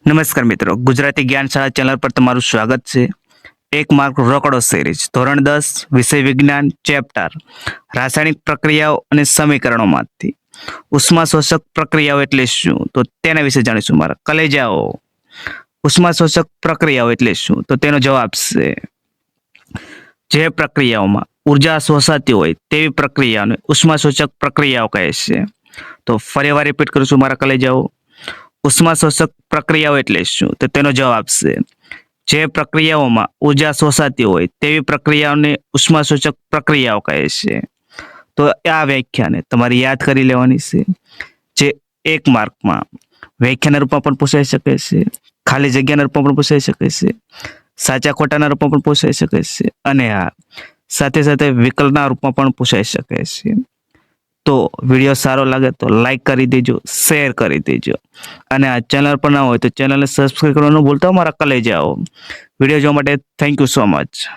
નમસ્કાર મિત્રો, ગુજરાતી જ્ઞાન શાળા ચેનલ પર તમારું સ્વાગત છે. એક માર્ક રોકડો સિરીઝ ધોરણ 10 વિષય વિજ્ઞાન ચેપ્ટર રાસાયણિક પ્રક્રિયાઓ અને સમીકરણોમાંથી ઉષ્માશોષક પ્રક્રિયાઓ એટલે શું, તો તેના વિશે જાણીશું. મારા કલેજાઓ, ઉષ્માશોષક પ્રક્રિયાઓ એટલે શું, તો તેનો જવાબ છે જે પ્રક્રિયાઓમાં ઉર્જા શોષાતી હોય તેવી પ્રક્રિયાઓને ઉષ્માશોષક પ્રક્રિયાઓ કહે છે. તો ફરીવાર રિપીટ કરું છું મારા કલેજાઓ, ઉષ્માશોષક પ્રક્રિયાઓ એટલે શું, તો તેનો જવાબ છે જે પ્રક્રિયાઓમાં ઉર્જા શોષાતી હોય તેવી પ્રક્રિયાઓને ઉષ્માશોષક પ્રક્રિયાઓ કહે છે. તો આ વ્યાખ્યાને તમારે યાદ કરી લેવાની છે, જે એક માર્કમાં વ્યાખ્યાના રૂપમાં પણ પૂછાઈ શકે છે, ખાલી જગ્યાના રૂપમાં પણ પૂછાઈ શકે છે, સાચા ખોટાના રૂપમાં પણ પૂછાઈ શકે છે, અને આ સાથે સાથે વિકલ્પના રૂપમાં પણ પૂછાઈ શકે છે. તો વિડીયો સારો લાગે તો લાઈક કરી દેજો, શેર કરી દેજો, અને આ ચેનલ પર ના હોય તો ચેનલને સબસ્ક્રાઈબ કરવાનું ભૂલતા મારા કલેજાઓ. વિડીયો જોવા માટે થેન્ક યુ સો મચ.